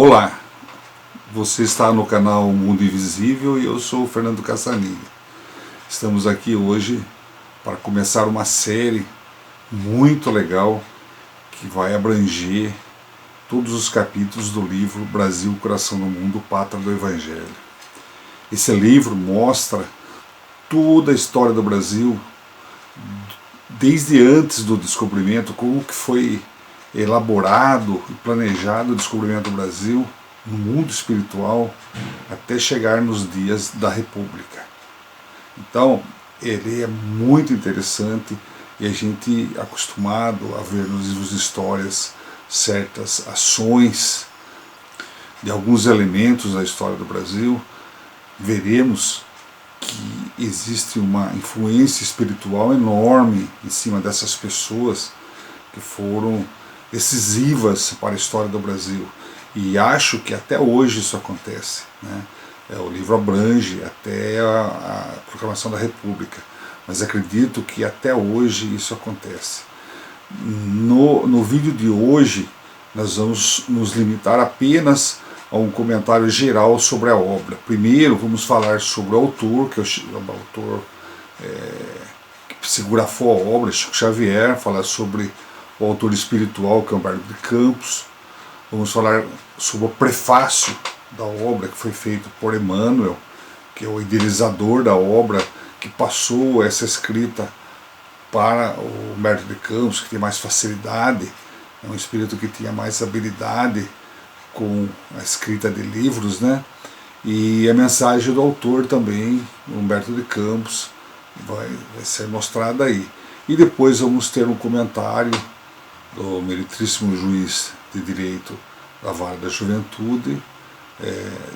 Olá, você está no canal Mundo Invisível e eu sou o Fernando Cassanilha. Estamos aqui hoje para começar uma série muito legal que vai abranger todos os capítulos do livro Brasil, Coração do Mundo, Pátria do Evangelho. Esse livro mostra toda a história do Brasil, desde antes do descobrimento, como que foi elaborado e planejado o descobrimento do Brasil no mundo espiritual até chegar nos dias da República. Então, ele é muito interessante e a gente é acostumado a ver nos livros de histórias certas ações de alguns elementos da história do Brasil. Veremos que existe uma influência espiritual enorme em cima dessas pessoas que foram decisivas para a história do Brasil. E acho que até hoje isso acontece, né? O livro abrange até a proclamação da República, mas acredito que até hoje isso acontece. No vídeo de hoje, nós vamos nos limitar apenas a um comentário geral sobre a obra. Primeiro, vamos falar sobre o autor, que é o autor que psicografou a obra, Chico Xavier, falar sobre o autor espiritual, que é Humberto de Campos. Vamos falar sobre o prefácio da obra, que foi feito por Emmanuel, que é o idealizador da obra, que passou essa escrita para o Humberto de Campos, que tem mais facilidade, é um espírito que tinha mais habilidade com a escrita de livros, né? E a mensagem do autor também, Humberto de Campos, vai ser mostrada aí. E depois vamos ter um comentário do meritríssimo juiz de direito da Vara da Juventude,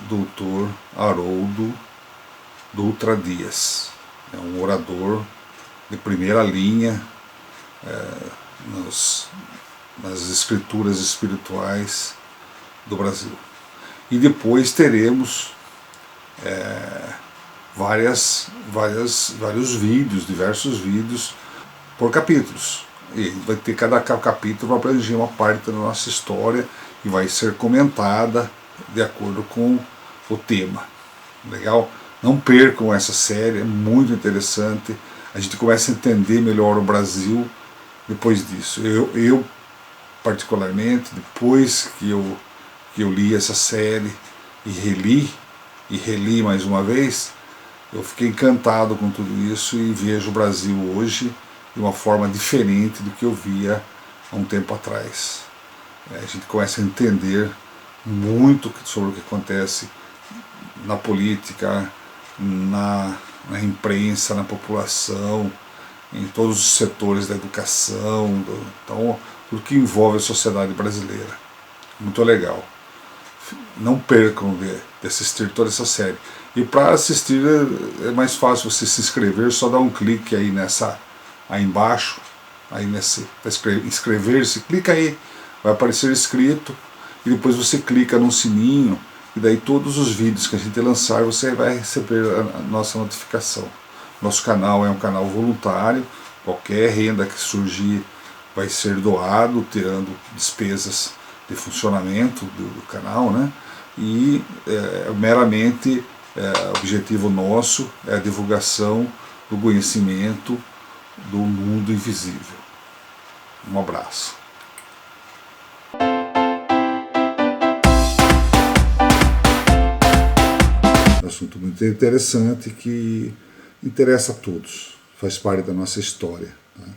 doutor Haroldo Dutra Dias. É um orador de primeira linha nas escrituras espirituais do Brasil. E depois teremos diversos vídeos por capítulos. E vai ter cada capítulo para abranger uma parte da nossa história e vai ser comentada de acordo com o tema. Legal? Não percam essa série, é muito interessante. A gente começa a entender melhor o Brasil depois disso. Eu particularmente, depois que eu li essa série e reli mais uma vez, eu fiquei encantado com tudo isso e vejo o Brasil hoje de uma forma diferente do que eu via há um tempo atrás. A gente começa a entender muito sobre o que acontece na política, na imprensa, na população, em todos os setores da educação, então, tudo que envolve a sociedade brasileira. Muito legal. Não percam de assistir toda essa série. E para assistir é mais fácil você se inscrever, só dá um clique aí embaixo, aí inscrever-se, clica aí, vai aparecer escrito, e depois você clica no sininho, e daí todos os vídeos que a gente lançar, você vai receber a nossa notificação. Nosso canal é um canal voluntário, qualquer renda que surgir vai ser doado, tirando despesas de funcionamento do canal, né? E meramente objetivo nosso é a divulgação do conhecimento do mundo invisível. Um abraço. Um assunto muito interessante que interessa a todos, faz parte da nossa história, né?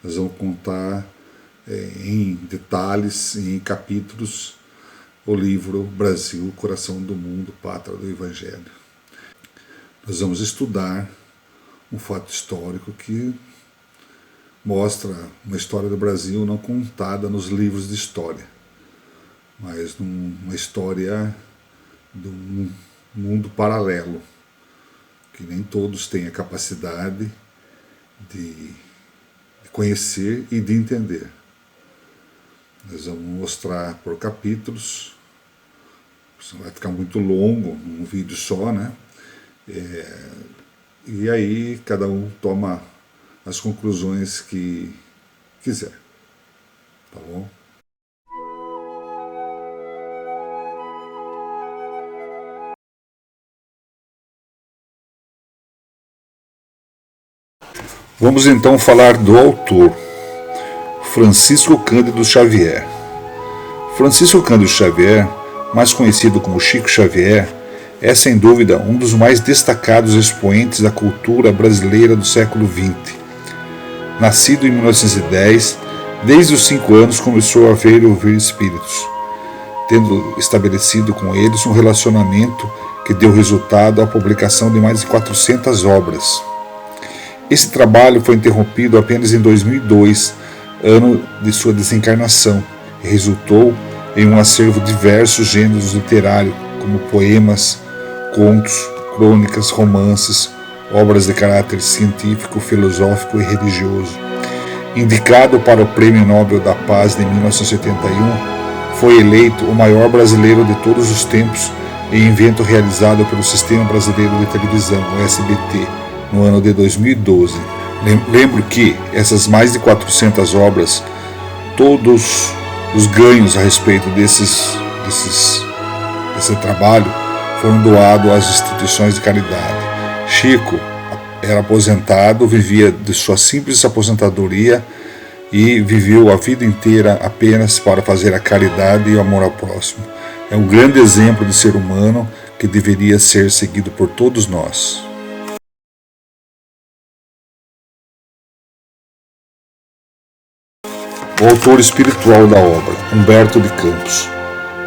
Nós vamos contar em detalhes, em capítulos, o livro Brasil, Coração do Mundo, Pátria do Evangelho. Nós vamos estudar um fato histórico que mostra uma história do Brasil não contada nos livros de história, mas uma história de um mundo paralelo, que nem todos têm a capacidade de conhecer e de entender. Nós vamos mostrar por capítulos, vai ficar muito longo, um vídeo só, né? E aí cada um toma as conclusões que quiser, tá bom? Vamos então falar do autor, Francisco Cândido Xavier. Francisco Cândido Xavier, mais conhecido como Chico Xavier, é sem dúvida um dos mais destacados expoentes da cultura brasileira do século XX. Nascido em 1910, desde os 5 anos começou a ver e ouvir espíritos, tendo estabelecido com eles um relacionamento que deu resultado à publicação de mais de 400 obras. Esse trabalho foi interrompido apenas em 2002, ano de sua desencarnação, e resultou em um acervo de diversos gêneros literários, como poemas, contos, crônicas, romances, obras de caráter científico, filosófico e religioso. Indicado para o Prêmio Nobel da Paz de 1981, foi eleito o maior brasileiro de todos os tempos em evento realizado pelo Sistema Brasileiro de Televisão, o SBT, no ano de 2012. Lembro que essas mais de 400 obras, todos os ganhos a respeito desse trabalho foram doados às instituições de caridade. Chico era aposentado, vivia de sua simples aposentadoria e viveu a vida inteira apenas para fazer a caridade e o amor ao próximo. É um grande exemplo de ser humano que deveria ser seguido por todos nós. O autor espiritual da obra, Humberto de Campos,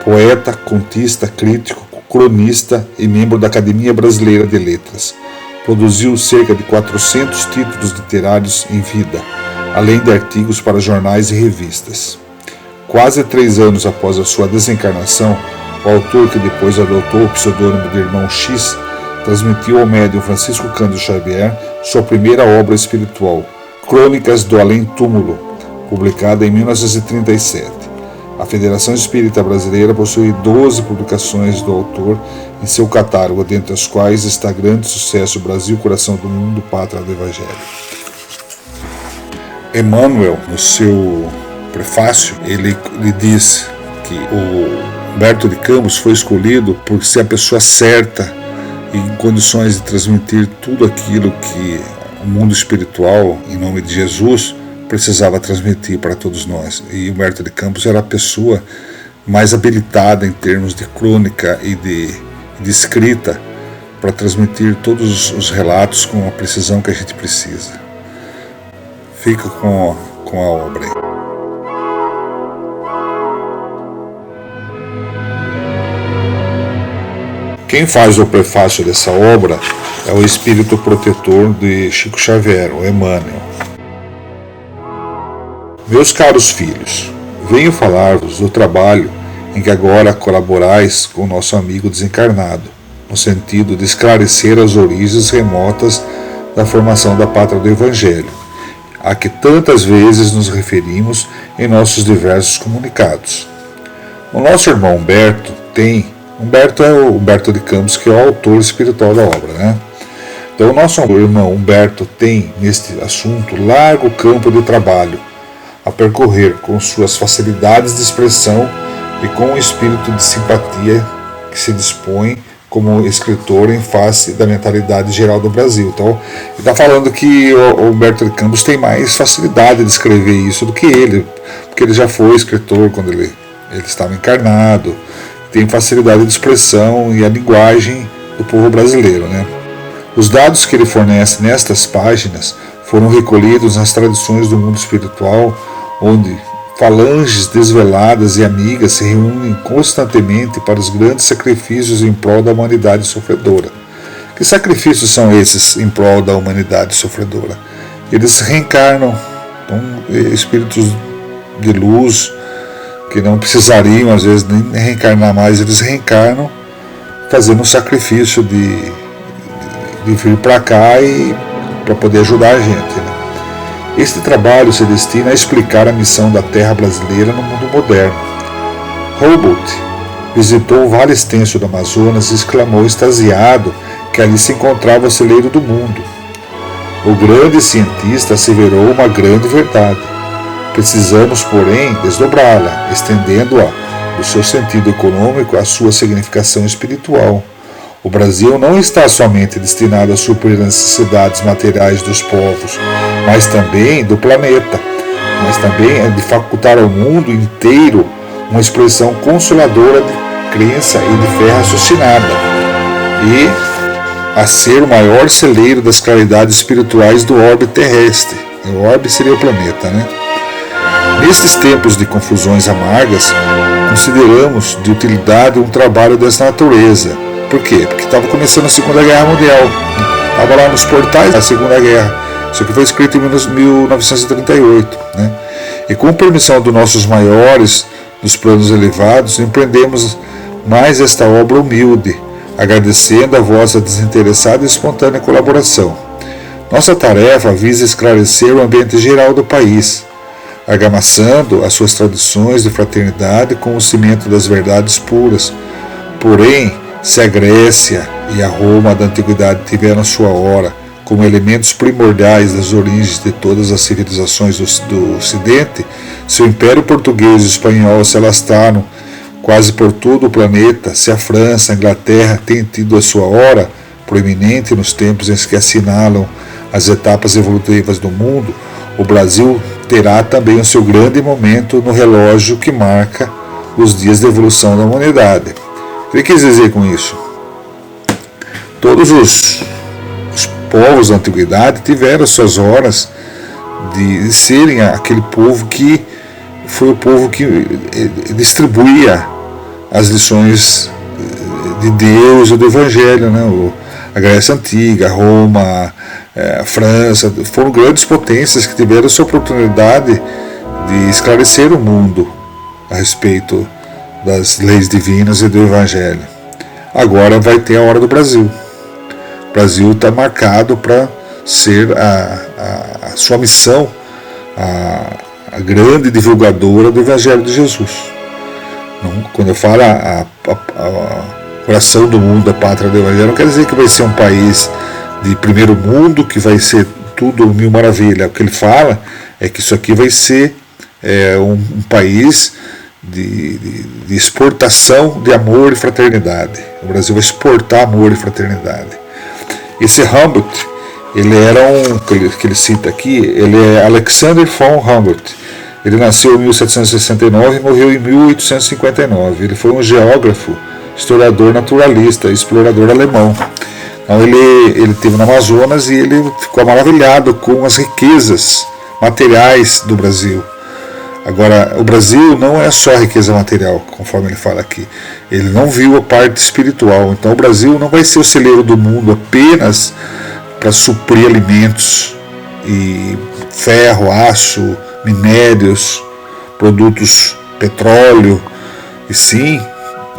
poeta, contista, crítico, cronista e membro da Academia Brasileira de Letras. Produziu cerca de 400 títulos literários em vida, além de artigos para jornais e revistas. Quase 3 anos após a sua desencarnação, o autor, que depois adotou o pseudônimo de Irmão X, transmitiu ao médium Francisco Cândido Xavier sua primeira obra espiritual, Crônicas do Além-Túmulo, publicada em 1937. A Federação Espírita Brasileira possui 12 publicações do autor em seu catálogo, dentre as quais está grande sucesso Brasil, Coração do Mundo, Pátria do Evangelho. Emmanuel, no seu prefácio, ele diz que o Humberto de Campos foi escolhido por ser a pessoa certa e em condições de transmitir tudo aquilo que o mundo espiritual, em nome de Jesus, precisava transmitir para todos nós. E Humberto de Campos era a pessoa mais habilitada em termos de crônica e de escrita para transmitir todos os relatos com a precisão que a gente precisa. Fica com a obra aí. Quem faz o prefácio dessa obra é o espírito protetor de Chico Xavier, o Emmanuel. Meus caros filhos, venho falar-vos do trabalho em que agora colaborais com o nosso amigo desencarnado, no sentido de esclarecer as origens remotas da formação da Pátria do Evangelho, a que tantas vezes nos referimos em nossos diversos comunicados. O nosso irmão Humberto é o Humberto de Campos, que é o autor espiritual da obra, né? Então o nosso irmão Humberto tem, neste assunto, largo campo de trabalho a percorrer com suas facilidades de expressão e com o espírito de simpatia que se dispõe como escritor em face da mentalidade geral do Brasil. Então, ele está falando que o Humberto de Campos tem mais facilidade de escrever isso do que ele, porque ele já foi escritor quando ele estava encarnado, tem facilidade de expressão e a linguagem do povo brasileiro, né? Os dados que ele fornece nestas páginas foram recolhidos nas tradições do mundo espiritual, onde falanges desveladas e amigas se reúnem constantemente para os grandes sacrifícios em prol da humanidade sofredora. Que sacrifícios são esses em prol da humanidade sofredora? Eles reencarnam, então, espíritos de luz que não precisariam às vezes nem reencarnar mais, eles reencarnam fazendo um sacrifício de vir para cá e para poder ajudar a gente, né? Este trabalho se destina a explicar a missão da terra brasileira no mundo moderno. Humboldt visitou o vale extenso do Amazonas e exclamou extasiado que ali se encontrava o celeiro do mundo. O grande cientista asseverou uma grande verdade. Precisamos, porém, desdobrá-la, estendendo-a do seu sentido econômico à sua significação espiritual. O Brasil não está somente destinado a suprir as necessidades materiais dos povos, mas também do planeta, mas também de facultar ao mundo inteiro uma expressão consoladora de crença e de fé raciocinada, e a ser o maior celeiro das claridades espirituais do orbe terrestre. O orbe seria o planeta, né? Nestes tempos de confusões amargas, consideramos de utilidade um trabalho dessa natureza. Por quê? Porque estava começando a Segunda Guerra Mundial. Estava lá nos portais da Segunda Guerra. Isso aqui foi escrito em 1938. Né? E com permissão dos nossos maiores, dos planos elevados, empreendemos mais esta obra humilde, agradecendo a vossa desinteressada e espontânea colaboração. Nossa tarefa visa esclarecer o ambiente geral do país, argamassando as suas tradições de fraternidade com o cimento das verdades puras. Porém, se a Grécia e a Roma da Antiguidade tiveram sua hora como elementos primordiais das origens de todas as civilizações do Ocidente, se o Império Português e Espanhol se alastraram quase por todo o planeta, se a França, a Inglaterra têm tido a sua hora proeminente nos tempos em que assinalam as etapas evolutivas do mundo, o Brasil terá também o seu grande momento no relógio que marca os dias de evolução da humanidade. O que quis dizer com isso? Todos os povos da antiguidade tiveram suas horas de serem aquele povo que foi o povo que distribuía as lições de Deus e do Evangelho, né? A Grécia Antiga, Roma, a França, foram grandes potências que tiveram sua oportunidade de esclarecer o mundo a respeito das leis divinas e do Evangelho. Agora vai ter a hora do Brasil. O Brasil está marcado para ser a sua missão, a grande divulgadora do Evangelho de Jesus. Quando eu falo a coração do mundo, a pátria do Evangelho, não quer dizer que vai ser um país de primeiro mundo, que vai ser tudo mil maravilha. O que ele fala é que isso aqui vai ser um país de exportação de amor e fraternidade. O Brasil vai exportar amor e fraternidade. Esse Humboldt, ele era que ele cita aqui, ele é Alexander von Humboldt. Ele nasceu em 1769 e morreu em 1859. Ele foi um geógrafo, historiador naturalista, explorador alemão. Então ele esteve no Amazonas e ele ficou maravilhado com as riquezas materiais do Brasil. Agora, o Brasil não é só riqueza material, conforme ele fala aqui. Ele não viu a parte espiritual. Então o Brasil não vai ser o celeiro do mundo apenas para suprir alimentos e ferro, aço, minérios, produtos, petróleo, e sim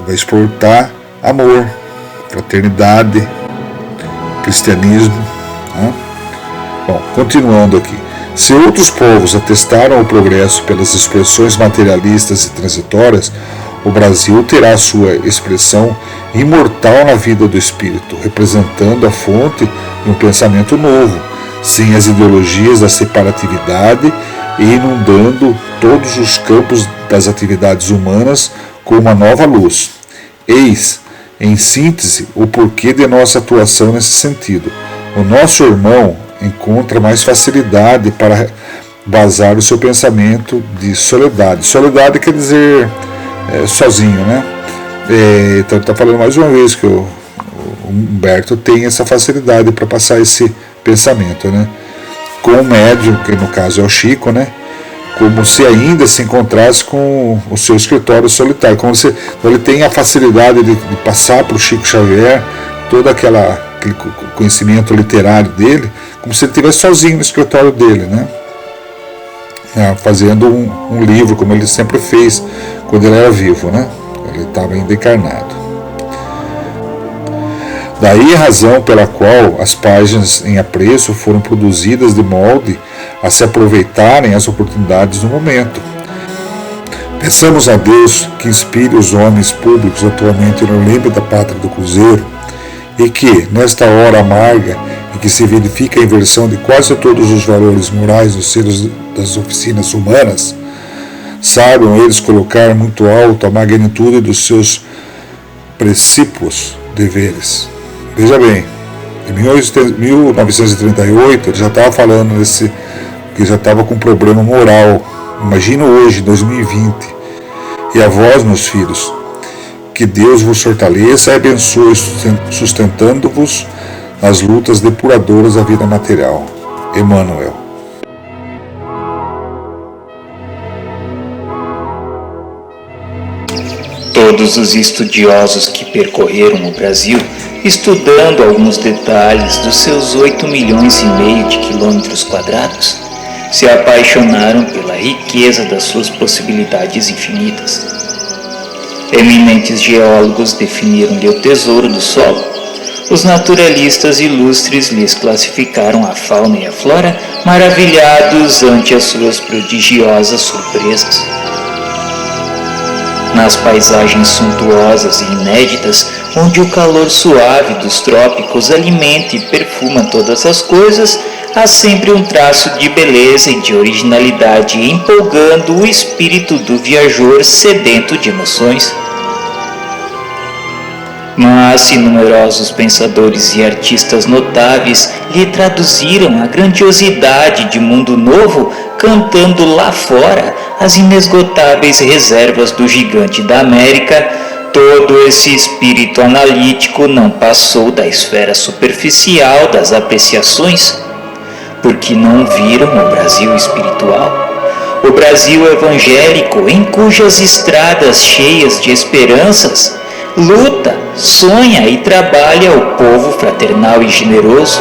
vai exportar amor, fraternidade, cristianismo. Né? Bom, continuando aqui. Se outros povos atestaram o progresso pelas expressões materialistas e transitórias, o Brasil terá sua expressão imortal na vida do espírito, representando a fonte de um pensamento novo, sem as ideologias da separatividade e inundando todos os campos das atividades humanas com uma nova luz. Eis, em síntese, o porquê de nossa atuação nesse sentido. O nosso irmão encontra mais facilidade para basar o seu pensamento de soledade. Soledade quer dizer sozinho, né? Então ele está falando mais uma vez que o Humberto tem essa facilidade para passar esse pensamento, né? Com o médium, que no caso é o Chico, né? Como se ainda se encontrasse com o seu escritório solitário, como se ele tem a facilidade de passar para o Chico Xavier todo aquele conhecimento literário dele, como se ele estivesse sozinho no escritório dele, né? Fazendo um livro, como ele sempre fez quando ele era vivo, né? Ele estava ainda encarnado. Daí a razão pela qual as páginas em apreço foram produzidas de molde a se aproveitarem as oportunidades do momento. Peçamos a Deus que inspire os homens públicos atualmente no limbo da pátria do Cruzeiro e que, nesta hora amarga em que se verifica a inversão de quase todos os valores morais nos seres das oficinas humanas, saibam eles colocar muito alto a magnitude dos seus precípios deveres. Veja bem, em 1938 ele já estava falando que já estava com problema moral. Imagina hoje, 2020. E a vós, meus filhos, que Deus vos fortaleça e abençoe, sustentando-vos nas lutas depuradoras da vida material. Emmanuel. Todos os estudiosos que percorreram o Brasil, estudando alguns detalhes dos seus 8,5 milhões de quilômetros quadrados, se apaixonaram pela riqueza das suas possibilidades infinitas. Eminentes geólogos definiram-lhe o tesouro do solo. Os naturalistas ilustres lhes classificaram a fauna e a flora, maravilhados ante as suas prodigiosas surpresas. Nas paisagens suntuosas e inéditas, onde o calor suave dos trópicos alimenta e perfuma todas as coisas, há sempre um traço de beleza e de originalidade empolgando o espírito do viajor sedento de emoções. Mas se numerosos pensadores e artistas notáveis lhe traduziram a grandiosidade de mundo novo, cantando lá fora as inesgotáveis reservas do gigante da América, todo esse espírito analítico não passou da esfera superficial das apreciações, porque não viram o Brasil espiritual, o Brasil evangélico, em cujas estradas cheias de esperanças luta, sonha e trabalha o povo fraternal e generoso,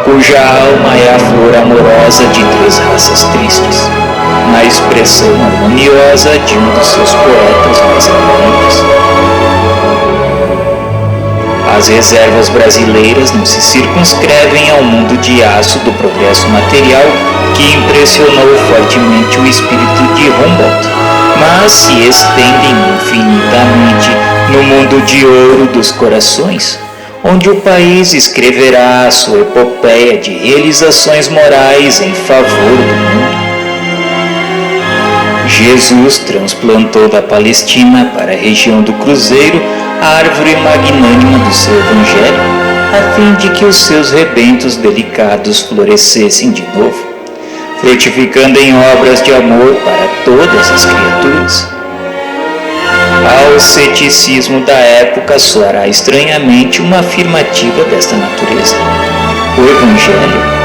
cuja alma é a flor amorosa de 3 raças tristes, na expressão harmoniosa de um dos seus poetas mais ardentes. As reservas brasileiras não se circunscrevem ao mundo de aço do progresso material que impressionou fortemente o espírito de Humboldt, mas se estendem infinitamente no mundo de ouro dos corações, onde o país escreverá a sua epopeia de realizações morais em favor do mundo. Jesus transplantou da Palestina para a região do Cruzeiro a árvore magnânima do seu evangelho, a fim de que os seus rebentos delicados florescessem de novo, frutificando em obras de amor para todas as criaturas. Ao ceticismo da época soará estranhamente uma afirmativa desta natureza. O Evangelho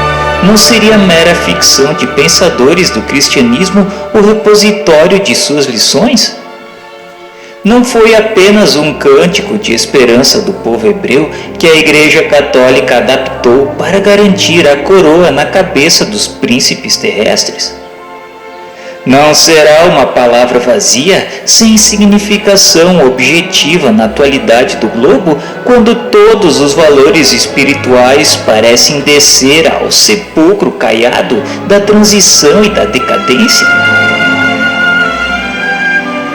não seria mera ficção de pensadores do cristianismo o repositório de suas lições? Não foi apenas um cântico de esperança do povo hebreu que a Igreja Católica adaptou para garantir a coroa na cabeça dos príncipes terrestres? Não será uma palavra vazia, sem significação objetiva na atualidade do globo, quando todos os valores espirituais parecem descer ao sepulcro caiado da transição e da decadência?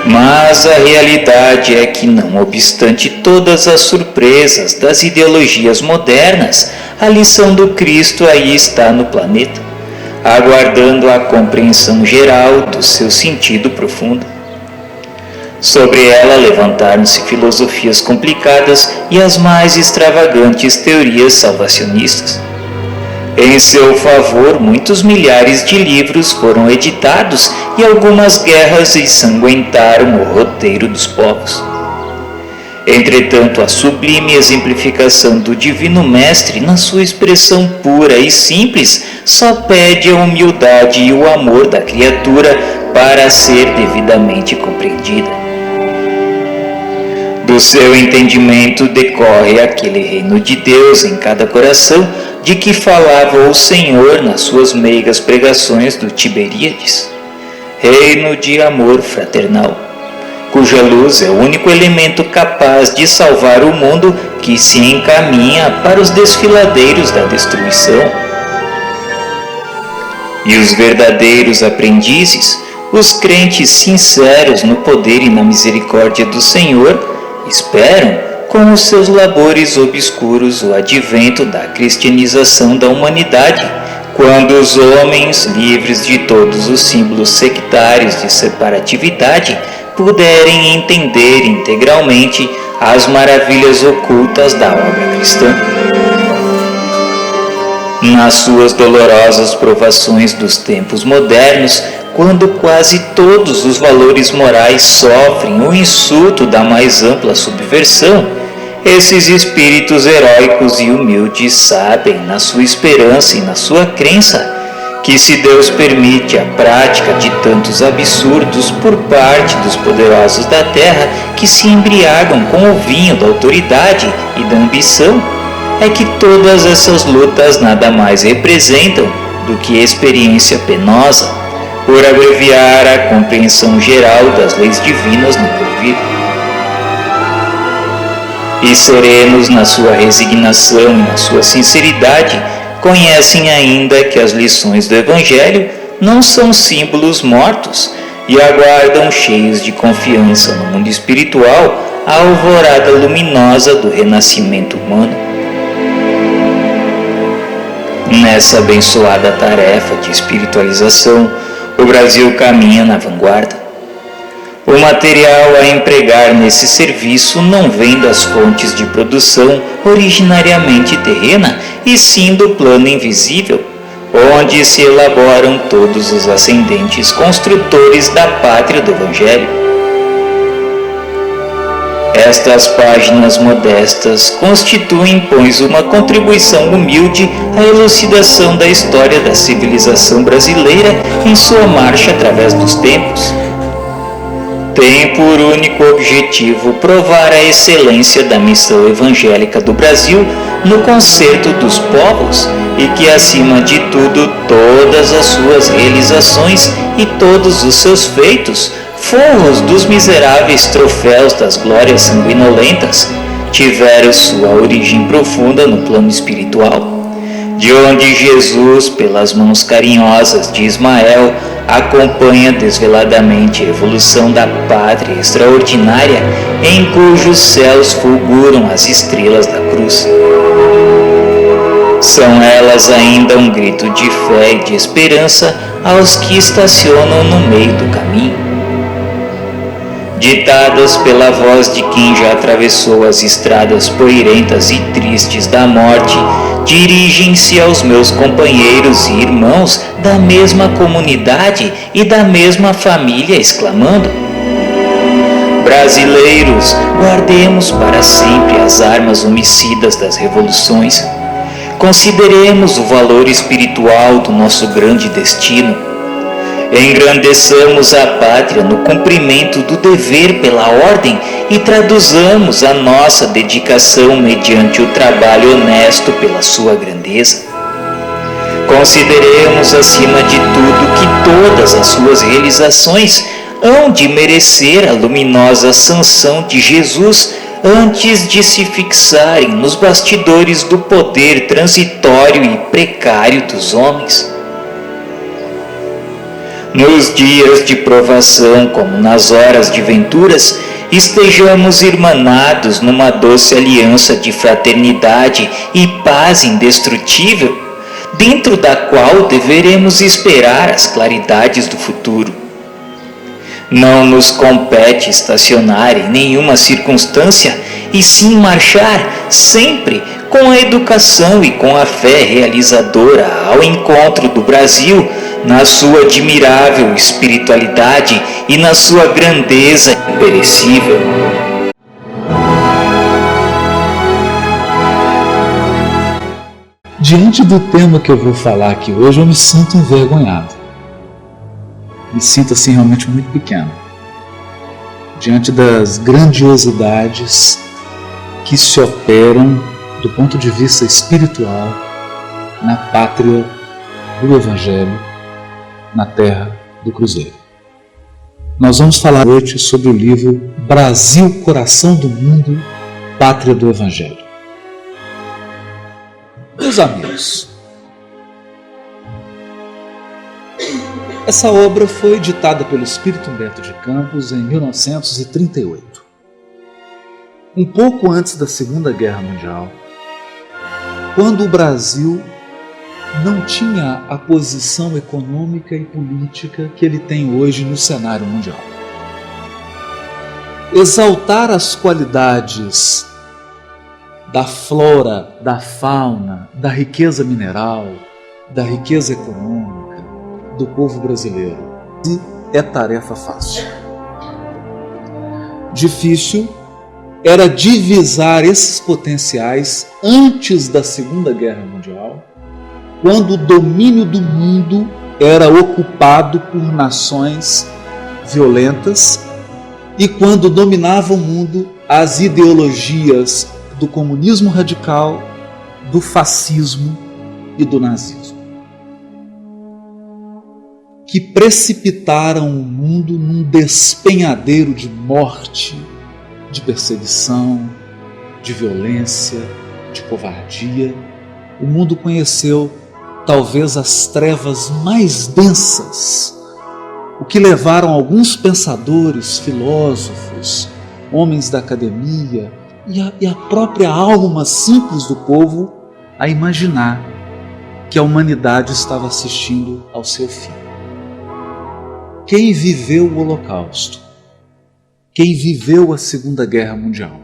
Mas a realidade é que, não obstante todas as surpresas das ideologias modernas, a lição do Cristo aí está no planeta, aguardando a compreensão geral do seu sentido profundo. Sobre ela levantaram-se filosofias complicadas e as mais extravagantes teorias salvacionistas. Em seu favor, muitos milhares de livros foram editados e algumas guerras ensanguentaram o roteiro dos povos. Entretanto, a sublime exemplificação do Divino Mestre, na sua expressão pura e simples, só pede a humildade e o amor da criatura para ser devidamente compreendida. Do seu entendimento decorre aquele reino de Deus em cada coração, de que falava o Senhor nas suas meigas pregações do Tiberíades. Reino de amor fraternal, cuja luz é o único elemento capaz de salvar o mundo que se encaminha para os desfiladeiros da destruição. E os verdadeiros aprendizes, os crentes sinceros no poder e na misericórdia do Senhor, esperam, com os seus labores obscuros, o advento da cristianização da humanidade, quando os homens, livres de todos os símbolos sectários de separatividade, puderem entender integralmente as maravilhas ocultas da obra cristã. Nas suas dolorosas provações dos tempos modernos, quando quase todos os valores morais sofrem o insulto da mais ampla subversão, esses espíritos heróicos e humildes sabem, na sua esperança e na sua crença, que se Deus permite a prática de tantos absurdos por parte dos poderosos da terra que se embriagam com o vinho da autoridade e da ambição, é que todas essas lutas nada mais representam do que experiência penosa, por abreviar a compreensão geral das leis divinas no porvir. E serenos na sua resignação e na sua sinceridade, conhecem ainda que as lições do Evangelho não são símbolos mortos e aguardam cheios de confiança no mundo espiritual a alvorada luminosa do renascimento humano. Nessa abençoada tarefa de espiritualização, o Brasil caminha na vanguarda. O material a empregar nesse serviço não vem das fontes de produção originariamente terrena, e sim do plano invisível, onde se elaboram todos os ascendentes construtores da pátria do Evangelho. Estas páginas modestas constituem, pois, uma contribuição humilde à elucidação da história da civilização brasileira em sua marcha através dos tempos. Tem por único objetivo provar a excelência da missão evangélica do Brasil no concerto dos povos e que, acima de tudo, todas as suas realizações e todos os seus feitos, forros dos miseráveis troféus das glórias sanguinolentas, tiveram sua origem profunda no plano espiritual, de onde Jesus, pelas mãos carinhosas de Ismael, acompanha desveladamente a evolução da pátria extraordinária em cujos céus fulguram as estrelas da cruz. São elas ainda um grito de fé e de esperança aos que estacionam no meio do caminho. Ditadas pela voz de quem já atravessou as estradas poeirentas e tristes da morte, dirigem-se aos meus companheiros e irmãos da mesma comunidade e da mesma família, exclamando: brasileiros, guardemos para sempre as armas homicidas das revoluções. Consideremos o valor espiritual do nosso grande destino. Engrandeçamos a pátria no cumprimento do dever pela ordem e traduzamos a nossa dedicação mediante o trabalho honesto pela sua grandeza. Consideremos, acima de tudo, que todas as suas realizações hão de merecer a luminosa sanção de Jesus antes de se fixarem nos bastidores do poder transitório e precário dos homens. Nos dias de provação, como nas horas de venturas, estejamos irmanados numa doce aliança de fraternidade e paz indestrutível, dentro da qual deveremos esperar as claridades do futuro. Não nos compete estacionar em nenhuma circunstância, e sim marchar sempre com a educação e com a fé realizadora ao encontro do Brasil, na sua admirável espiritualidade e na sua grandeza imperecível. Diante do tema que eu vou falar aqui hoje, eu me sinto envergonhado. Me sinto assim realmente muito pequeno. Diante das grandiosidades que se operam do ponto de vista espiritual na pátria do Evangelho, na terra do Cruzeiro. Nós vamos falar hoje sobre o livro Brasil, Coração do Mundo, Pátria do Evangelho. Meus amigos, essa obra foi editada pelo Espírito Humberto de Campos em 1938. Um pouco antes da Segunda Guerra Mundial, quando o Brasil não tinha a posição econômica e política que ele tem hoje no cenário mundial. Exaltar as qualidades da flora, da fauna, da riqueza mineral, da riqueza econômica do povo brasileiro. E é tarefa fácil. Difícil era divisar esses potenciais antes da Segunda Guerra Mundial, quando o domínio do mundo era ocupado por nações violentas e quando dominava o mundo as ideologias do comunismo radical, do fascismo e do nazismo, que precipitaram o mundo num despenhadeiro de morte, de perseguição, de violência, de covardia. O mundo conheceu talvez as trevas mais densas, o que levaram alguns pensadores, filósofos, homens da academia e a própria alma simples do povo a imaginar que a humanidade estava assistindo ao seu fim. Quem viveu o Holocausto, quem viveu a Segunda Guerra Mundial,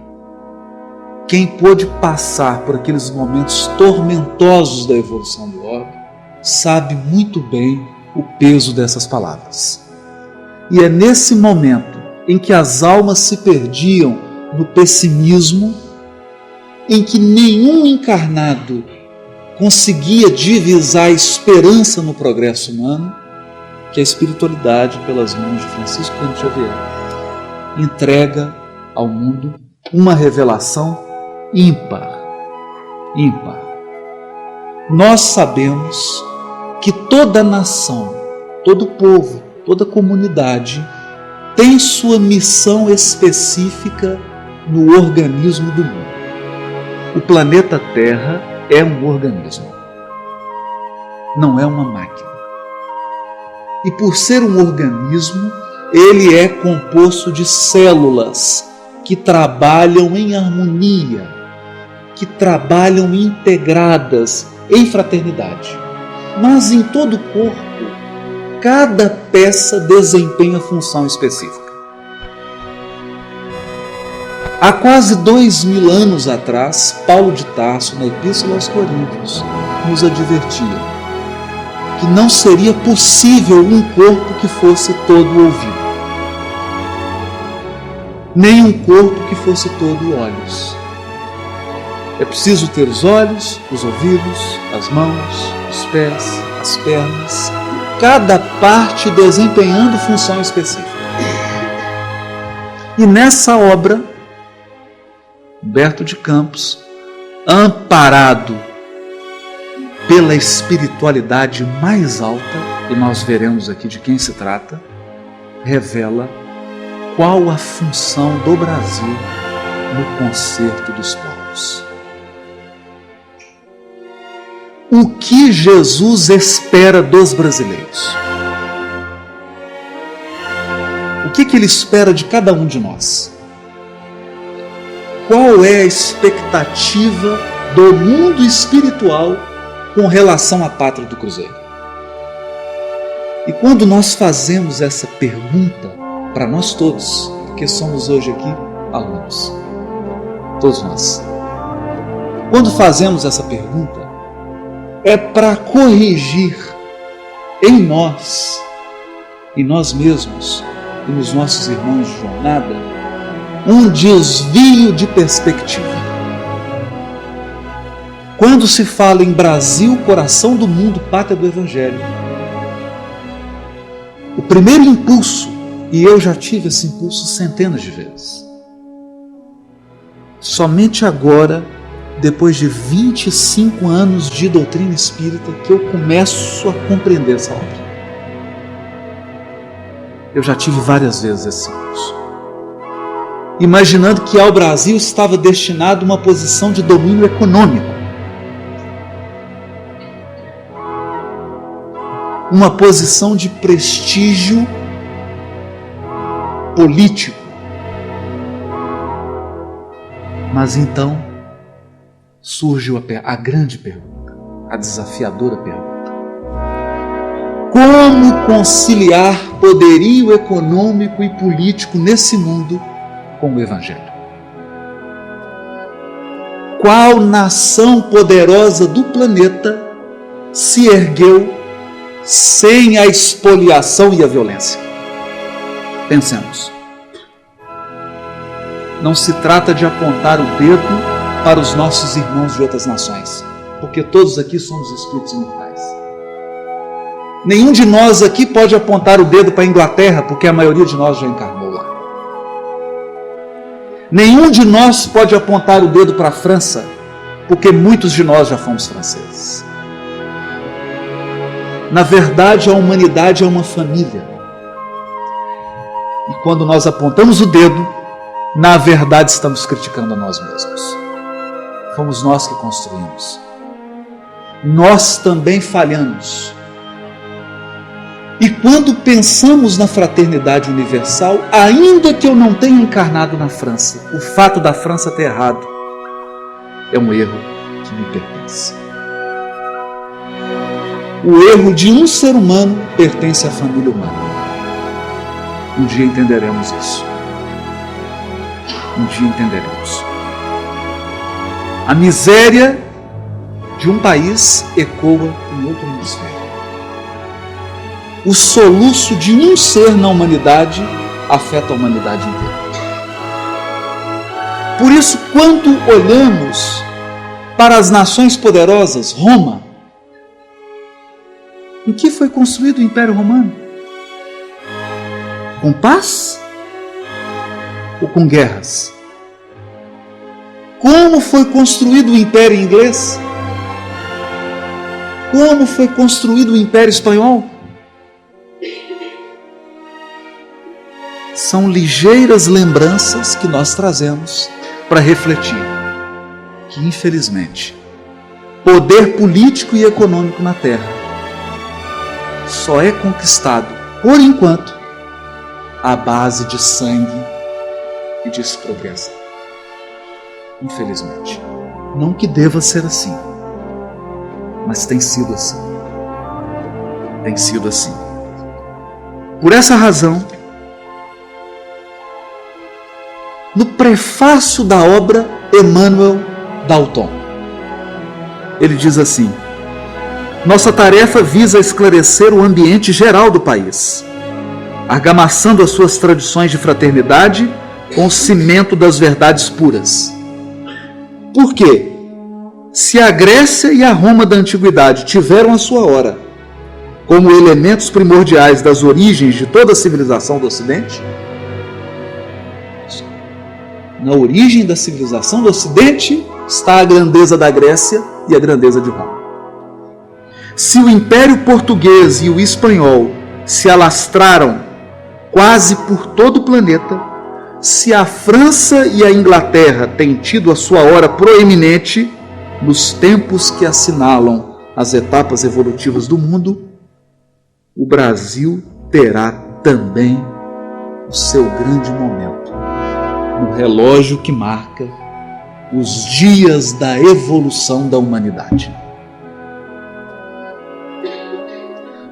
quem pôde passar por aqueles momentos tormentosos da evolução do homem, sabe muito bem o peso dessas palavras. E é nesse momento em que as almas se perdiam no pessimismo, em que nenhum encarnado conseguia divisar a esperança no progresso humano, que a espiritualidade, pelas mãos de Francisco Cândido Xavier, entrega ao mundo uma revelação ímpar. Nós sabemos que toda nação, todo povo, toda comunidade tem sua missão específica no organismo do mundo. O planeta Terra é um organismo, não é uma máquina. E por ser um organismo, ele é composto de células que trabalham em harmonia, que trabalham integradas em fraternidade. Mas em todo o corpo, cada peça desempenha função específica. Há quase 2000 anos atrás, Paulo de Tarso, na Epístola aos Coríntios, nos advertia que não seria possível um corpo que fosse todo ouvido, nem um corpo que fosse todo olhos. É preciso ter os olhos, os ouvidos, as mãos, os pés, as pernas, cada parte desempenhando função específica. E nessa obra, Humberto de Campos, amparado pela espiritualidade mais alta, e nós veremos aqui de quem se trata, revela qual a função do Brasil no concerto dos povos. O que Jesus espera dos brasileiros? O que ele espera de cada um de nós? Qual é a expectativa do mundo espiritual com relação à pátria do Cruzeiro? E quando nós fazemos essa pergunta para nós todos, porque somos hoje aqui alunos, todos nós, quando fazemos essa pergunta, é para corrigir em nós mesmos e nos nossos irmãos de jornada um desvio de perspectiva. Quando se fala em Brasil, coração do mundo, pátria do Evangelho, o primeiro impulso, e eu já tive esse impulso centenas de vezes, somente agora, depois de 25 anos de doutrina espírita, que eu começo a compreender essa obra. Eu já tive várias vezes esse impulso, imaginando que ao Brasil estava destinado uma posição de domínio econômico, uma posição de prestígio político. Mas então surge a grande pergunta, a desafiadora pergunta: como conciliar poderio econômico e político nesse mundo com o Evangelho? qual nação poderosa do planeta se ergueu sem a espoliação e a violência? Pensemos. Não se trata de apontar o dedo para os nossos irmãos de outras nações, porque todos aqui somos espíritos imortais. Nenhum de nós aqui pode apontar o dedo para a Inglaterra, porque a maioria de nós já encarnou lá. Nenhum de nós pode apontar o dedo para a França, porque muitos de nós já fomos franceses. Na verdade, a humanidade é uma família. E quando nós apontamos o dedo, na verdade estamos criticando a nós mesmos. Fomos nós que construímos. Nós também falhamos. E quando pensamos na fraternidade universal, ainda que eu não tenha encarnado na França, o fato da França ter errado é um erro que me pertence. O erro de um ser humano pertence à família humana. Um dia entenderemos isso. Um dia entenderemos. A miséria de um país ecoa em outro hemisfério. O soluço de um ser na humanidade afeta a humanidade inteira. Por isso, quando olhamos para as nações poderosas, Roma, em que foi construído o Império Romano? Com paz ou com guerras? Como foi construído o Império Inglês? Como foi construído o Império Espanhol? São ligeiras lembranças que nós trazemos para refletir que, infelizmente, poder político e econômico na Terra só é conquistado, por enquanto, à base de sangue e de expropriação. Infelizmente. Não que deva ser assim, mas tem sido assim. Tem sido assim. Por essa razão, no prefácio da obra, Emmanuel Dalton, ele diz assim: nossa tarefa visa esclarecer o ambiente geral do país, argamassando as suas tradições de fraternidade com o cimento das verdades puras. Por quê? Se a Grécia e a Roma da antiguidade tiveram a sua hora como elementos primordiais das origens de toda a civilização do Ocidente, na origem da civilização do Ocidente está a grandeza da Grécia e a grandeza de Roma. Se o Império Português e o Espanhol se alastraram quase por todo o planeta, se a França e a Inglaterra têm tido a sua hora proeminente nos tempos que assinalam as etapas evolutivas do mundo, o Brasil terá também o seu grande momento no relógio que marca os dias da evolução da humanidade.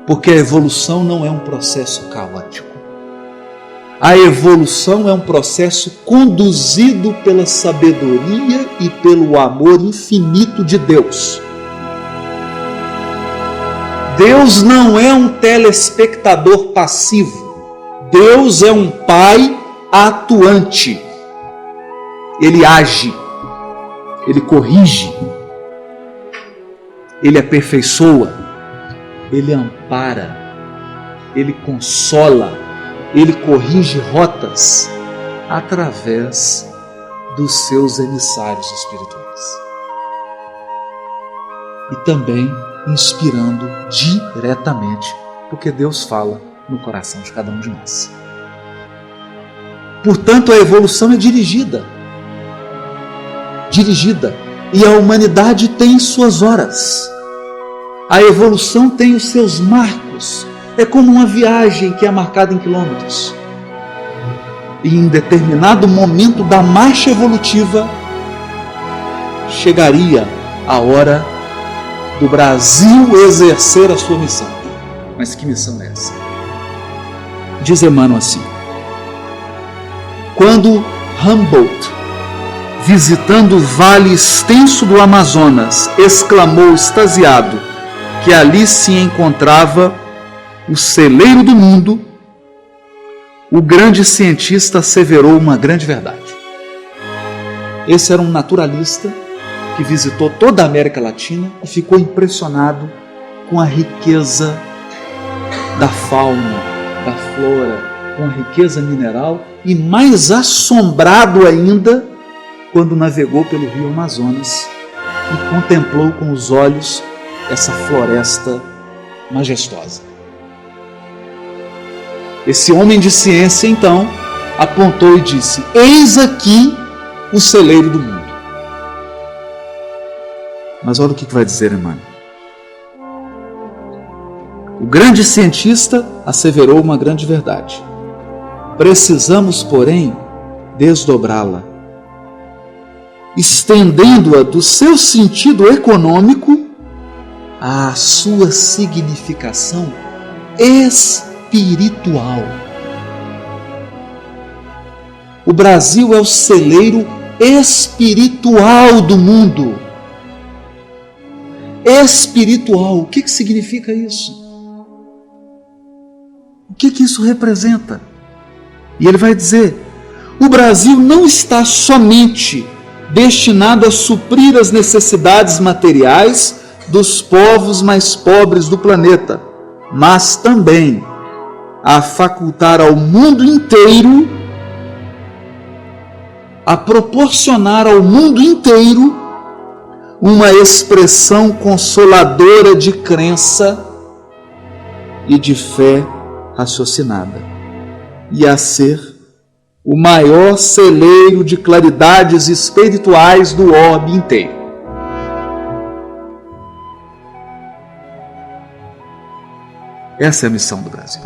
Porque a evolução não é um processo caótico. A evolução é um processo conduzido pela sabedoria e pelo amor infinito de Deus. Deus não é um telespectador passivo. Deus é um Pai atuante. Ele age, Ele corrige, Ele aperfeiçoa, Ele ampara, Ele consola, Ele corrige rotas através dos seus emissários espirituais. E também inspirando diretamente, porque Deus fala no coração de cada um de nós. Portanto, a evolução é dirigida, e a humanidade tem suas horas. A evolução tem os seus marcos. É como uma viagem que é marcada em quilômetros. E em determinado momento da marcha evolutiva, chegaria a hora do Brasil exercer a sua missão. Mas que missão é essa? Diz Emmanuel assim: quando Humboldt visitando o vale extenso do Amazonas, exclamou extasiado que ali se encontrava o celeiro do mundo, o grande cientista asseverou uma grande verdade. Esse era um naturalista que visitou toda a América Latina e ficou impressionado com a riqueza da fauna, da flora, com a riqueza mineral, e mais assombrado ainda quando navegou pelo rio Amazonas e contemplou com os olhos essa floresta majestosa. Esse homem de ciência, então, apontou e disse: eis aqui o celeiro do mundo. Mas olha o que vai dizer Emmanuel. O grande cientista asseverou uma grande verdade. Precisamos, porém, desdobrá-la, estendendo-a do seu sentido econômico à sua significação espiritual. O Brasil é o celeiro espiritual do mundo. Espiritual. O que significa isso? O que isso representa? E ele vai dizer: o Brasil não está somente destinado a suprir as necessidades materiais dos povos mais pobres do planeta, mas também a facultar ao mundo inteiro, a proporcionar ao mundo inteiro uma expressão consoladora de crença e de fé raciocinada, e a ser o maior celeiro de claridades espirituais do orbe inteiro. Essa é a missão do Brasil.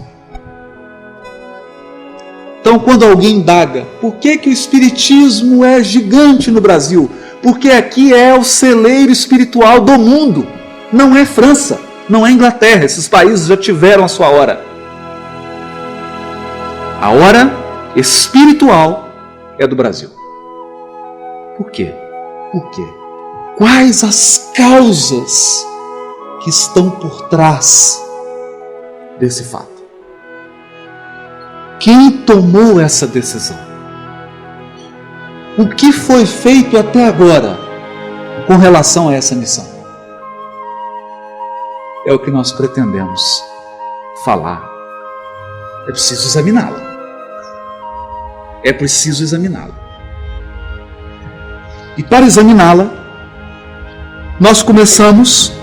Então, quando alguém indaga por que o Espiritismo é gigante no Brasil, porque aqui é o celeiro espiritual do mundo, não é França, não é Inglaterra, esses países já tiveram a sua hora. A hora espiritual é do Brasil. Por quê? Por quê? Quais as causas que estão por trás desse fato? Quem tomou essa decisão? O que foi feito até agora com relação a essa missão? É o que nós pretendemos falar. É preciso examiná-la. É preciso examiná-la. E para examiná-la, nós começamos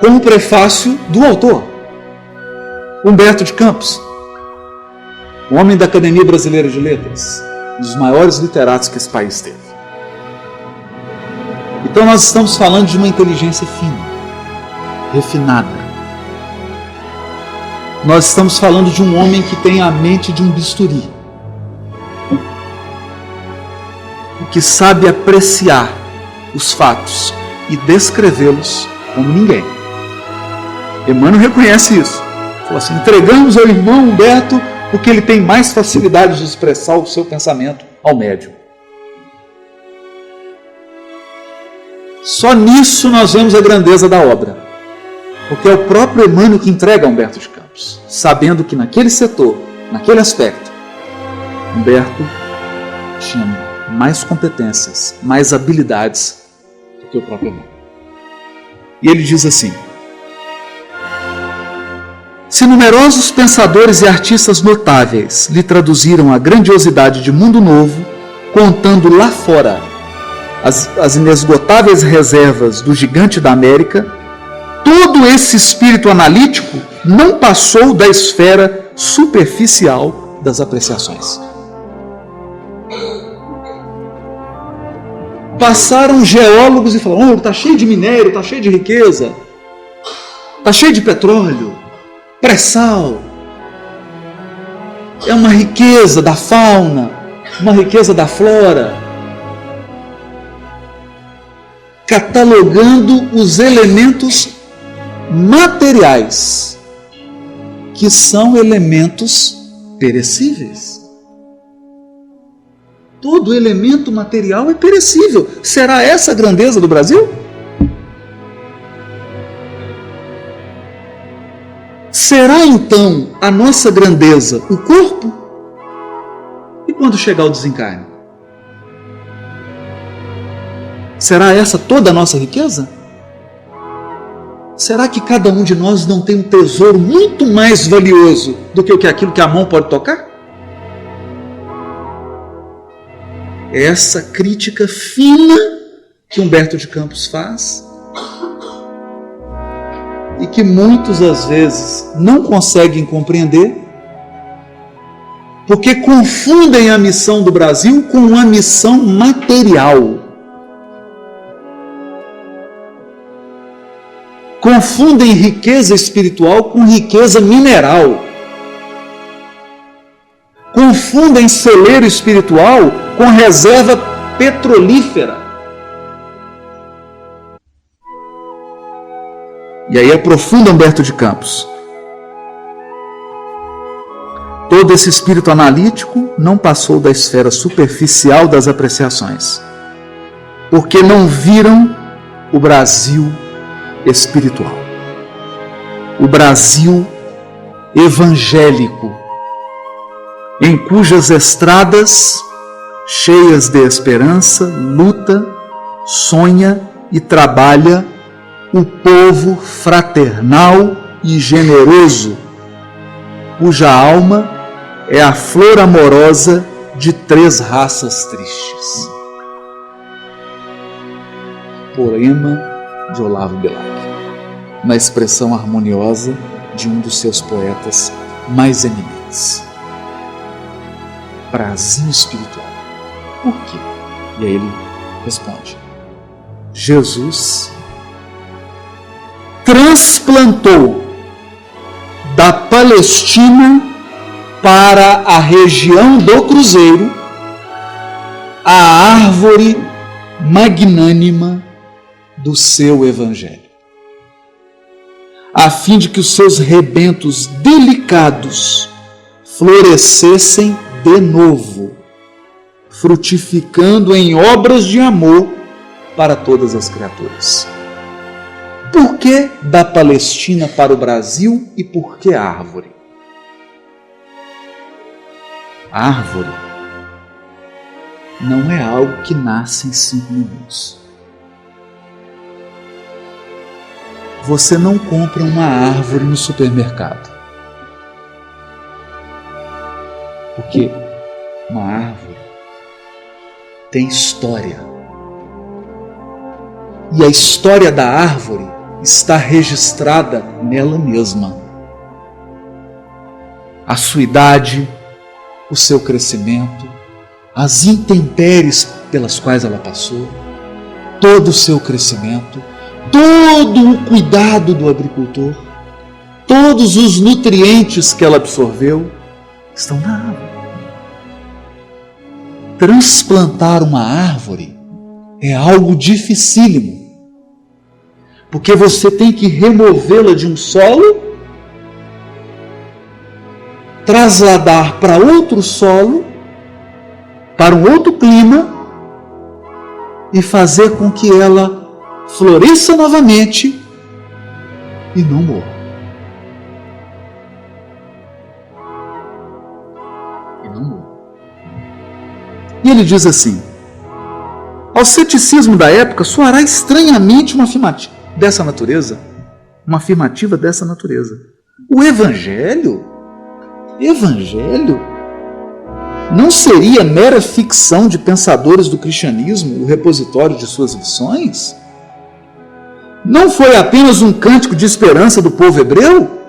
com o prefácio do autor, Humberto de Campos, o homem da Academia Brasileira de Letras, um dos maiores literatos que esse país teve. Então nós estamos falando de uma inteligência fina, refinada. Nós estamos falando de um homem que tem a mente de um bisturi, que sabe apreciar os fatos e descrevê-los como ninguém. Emmanuel reconhece isso. Falou assim: entregamos ao irmão Humberto porque ele tem mais facilidade de expressar o seu pensamento ao médium. Só nisso nós vemos a grandeza da obra, porque é o próprio Emmanuel que entrega a Humberto de Campos, sabendo que naquele setor, naquele aspecto, Humberto tinha mais competências, mais habilidades do que o próprio Emmanuel. E ele diz assim: se numerosos pensadores e artistas notáveis lhe traduziram a grandiosidade de mundo novo, contando lá fora as inesgotáveis reservas do gigante da América, todo esse espírito analítico não passou da esfera superficial das apreciações. Passaram geólogos e falaram: está cheio de minério, está cheio de riqueza, está cheio de petróleo, pré-sal. É uma riqueza da fauna, uma riqueza da flora. Catalogando os elementos materiais, que são elementos perecíveis. todo elemento material é perecível. Será essa a grandeza do Brasil? Será então a nossa grandeza o corpo? E quando chegar o desencarne? Será essa toda a nossa riqueza? Será que cada um de nós não tem um tesouro muito mais valioso do que aquilo que a mão pode tocar? Essa crítica fina que Humberto de Campos faz e que muitos às vezes não conseguem compreender porque confundem a missão do Brasil com uma missão material. Confundem riqueza espiritual com riqueza mineral. Confundem celeiro espiritual com reserva petrolífera. E aí aprofunda Humberto de Campos. Todo esse espírito analítico não passou da esfera superficial das apreciações, porque não viram o Brasil espiritual, o Brasil evangélico, em cujas estradas, cheias de esperança, luta, sonha e trabalha o povo fraternal e generoso, cuja alma é a flor amorosa de 3 raças tristes. Poema de Olavo Bilac, na expressão harmoniosa de um dos seus poetas mais eminentes. Brasil espiritual. Por quê? E aí ele responde: Jesus transplantou da Palestina para a região do Cruzeiro a árvore magnânima do seu Evangelho, a fim de que os seus rebentos delicados florescessem de novo, frutificando em obras de amor para todas as criaturas. Por que da Palestina para o Brasil e por que a árvore? A árvore não é algo que nasce em 5 minutos. Você não compra uma árvore no supermercado. Porque uma árvore tem história. E a história da árvore está registrada nela mesma. A sua idade, o seu crescimento, as intempéries pelas quais ela passou, todo o seu crescimento, todo o cuidado do agricultor, todos os nutrientes que ela absorveu, estão na árvore. Transplantar uma árvore é algo dificílimo, porque você tem que removê-la de um solo, trasladar para outro solo, para um outro clima, e fazer com que ela floresça novamente e não morra. E ele diz assim: ao ceticismo da época soará estranhamente uma afirmativa dessa natureza. O Evangelho não seria mera ficção de pensadores do cristianismo, o repositório de suas lições? Não foi apenas um cântico de esperança do povo hebreu?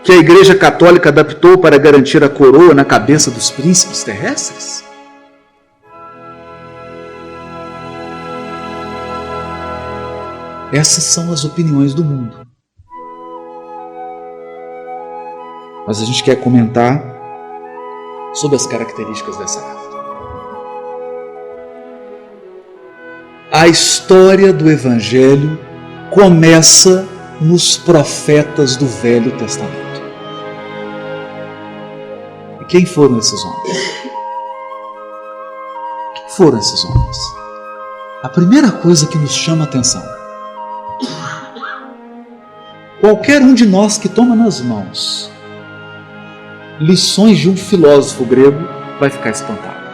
Que a Igreja Católica adaptou para garantir a coroa na cabeça dos príncipes terrestres? Essas são as opiniões do mundo. Mas a gente quer comentar sobre as características dessa árvore. A história do Evangelho começa nos profetas do Velho Testamento. E quem foram esses homens? Quem foram esses homens? A primeira coisa que nos chama a atenção: qualquer um de nós que toma nas mãos lições de um filósofo grego vai ficar espantado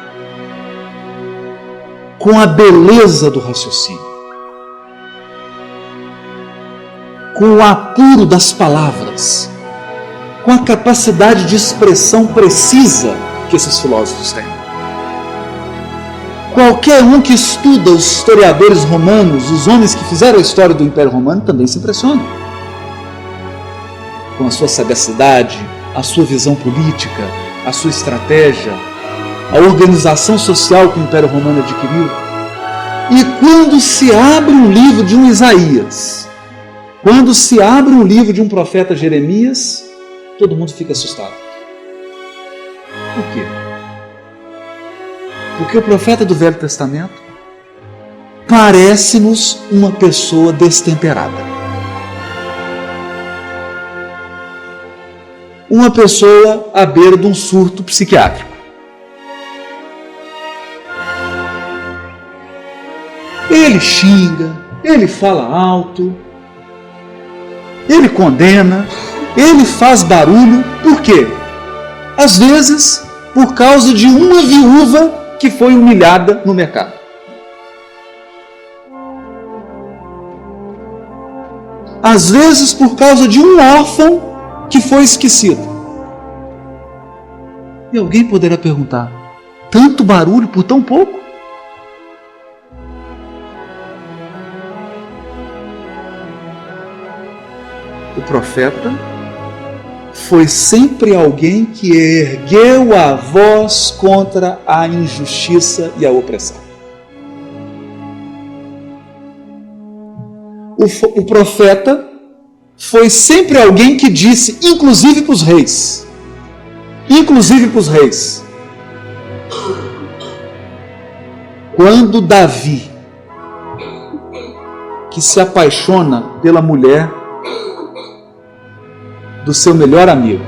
com a beleza do raciocínio, com o apuro das palavras, com a capacidade de expressão precisa que esses filósofos têm. Qualquer um que estuda os historiadores romanos, os homens que fizeram a história do Império Romano, também se impressiona com a sua sagacidade, a sua visão política, a sua estratégia, a organização social que o Império Romano adquiriu. E quando se abre um livro de um Isaías, quando se abre um livro de um profeta Jeremias, todo mundo fica assustado. Por quê? Porque o profeta do Velho Testamento parece-nos uma pessoa destemperada. Uma pessoa à beira de um surto psiquiátrico. Ele xinga, ele fala alto, ele condena, ele faz barulho. Por quê? Às vezes, por causa de uma viúva que foi humilhada no mercado. Às vezes, por causa de um órfão que foi esquecido. E alguém poderá perguntar: tanto barulho por tão pouco? O profeta foi sempre alguém que ergueu a voz contra a injustiça e a opressão. O profeta foi sempre alguém que disse, inclusive para os reis, quando Davi, que se apaixona pela mulher do seu melhor amigo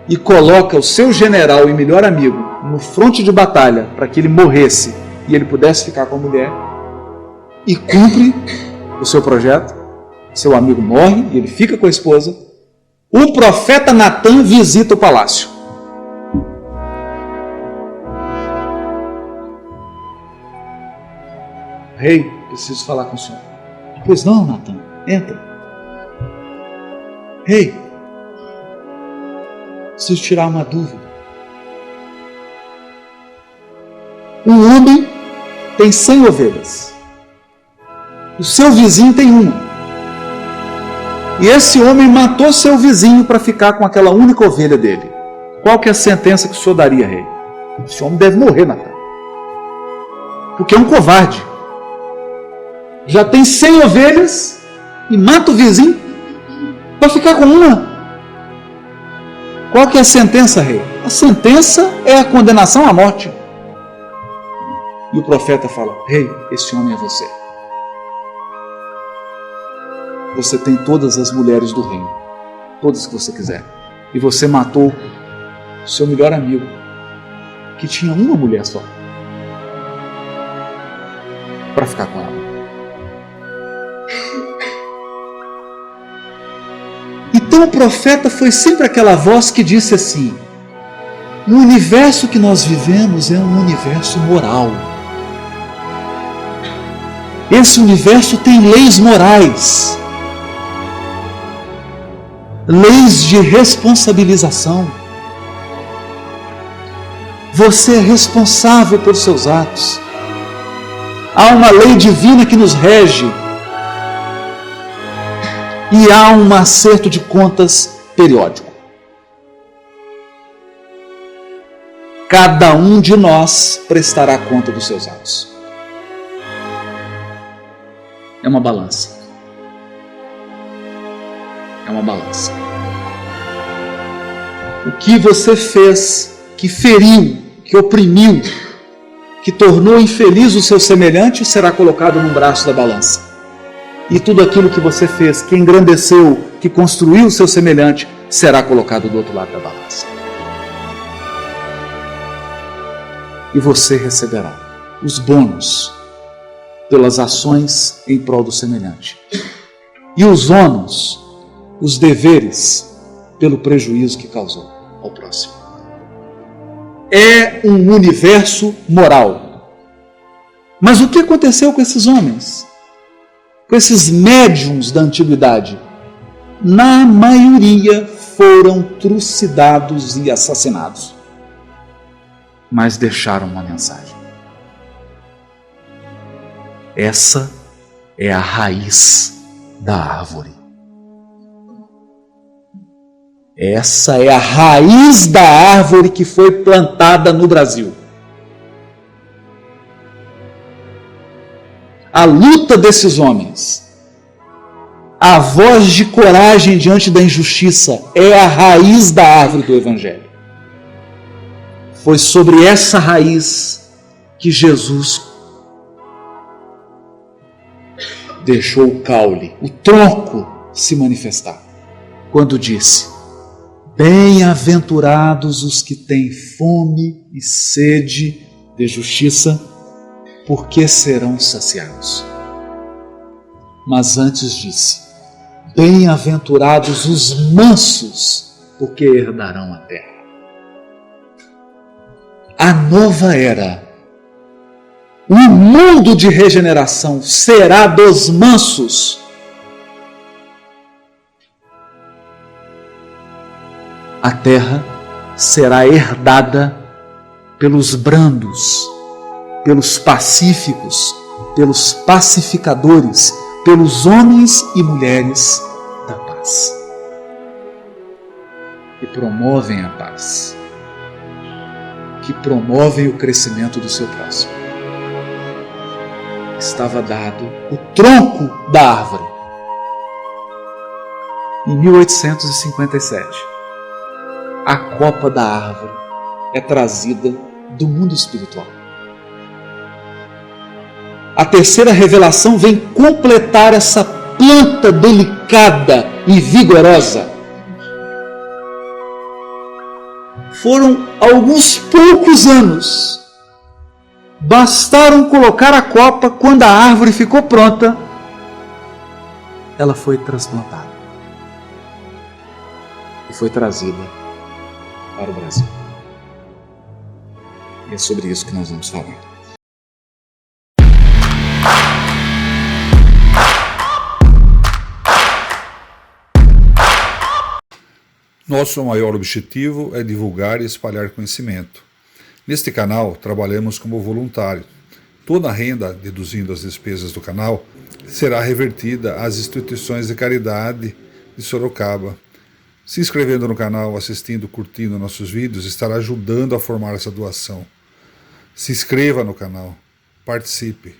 e coloca o seu general e melhor amigo no fronte de batalha para que ele morresse e ele pudesse ficar com a mulher, e cumpre o seu projeto, seu amigo morre e ele fica com a esposa, o profeta Natan visita o palácio. Rei, preciso falar com o senhor. Pois não, Natan, entra. Rei, preciso tirar uma dúvida. Um homem tem 100 ovelhas. O seu vizinho tem uma. E esse homem matou seu vizinho para ficar com aquela única ovelha dele. Qual que é a sentença que o senhor daria, rei? Esse homem deve morrer, Natan. Porque é um covarde. Já tem 100 ovelhas e mata o vizinho para ficar com uma. Qual que é a sentença, rei? A sentença é a condenação à morte. E o profeta fala: rei, esse homem é você. Você tem todas as mulheres do reino, todas que você quiser. E você matou o seu melhor amigo, que tinha uma mulher só, para ficar com ela. Então o profeta foi sempre aquela voz que disse assim: o universo que nós vivemos é um universo moral. Esse universo tem leis morais, leis de responsabilização. Você é responsável pelos seus atos. Há uma lei divina que nos rege. E há um acerto de contas periódico. Cada um de nós prestará conta dos seus atos. É uma balança. É uma balança. O que você fez, que feriu, que oprimiu, que tornou infeliz o seu semelhante, será colocado no braço da balança. E tudo aquilo que você fez, que engrandeceu, que construiu o seu semelhante, será colocado do outro lado da balança. E você receberá os bônus pelas ações em prol do semelhante. E os ônus, os deveres, pelo prejuízo que causou ao próximo. É um universo moral. Mas o que aconteceu com esses homens? Com esses médiuns da antiguidade? Na maioria foram trucidados e assassinados. Mas deixaram uma mensagem. Essa é a raiz da árvore. Essa é a raiz da árvore que foi plantada no Brasil. A luta desses homens, a voz de coragem diante da injustiça, é a raiz da árvore do Evangelho. Foi sobre essa raiz que Jesus deixou o caule, o tronco, se manifestar, quando disse: bem-aventurados os que têm fome e sede de justiça, porque serão saciados. Mas antes disse: bem-aventurados os mansos, porque herdarão a terra. A nova era, o mundo de regeneração será dos mansos. A terra será herdada pelos brandos, pelos pacíficos, pelos pacificadores, pelos homens e mulheres da paz, que promovem a paz, que promovem o crescimento do seu próximo. Estava dado o tronco da árvore. Em 1857, a copa da árvore é trazida do mundo espiritual. A terceira revelação vem completar essa planta delicada e vigorosa. Foram alguns poucos anos. Bastaram colocar a copa, quando a árvore ficou pronta, ela foi transplantada e foi trazida para o Brasil. E é sobre isso que nós vamos falar. Nosso maior objetivo é divulgar e espalhar conhecimento. Neste canal, trabalhamos como voluntário. Toda a renda, deduzindo as despesas do canal, será revertida às instituições de caridade de Sorocaba. Se inscrevendo no canal, assistindo, curtindo nossos vídeos, estará ajudando a formar essa doação. Se inscreva no canal, participe.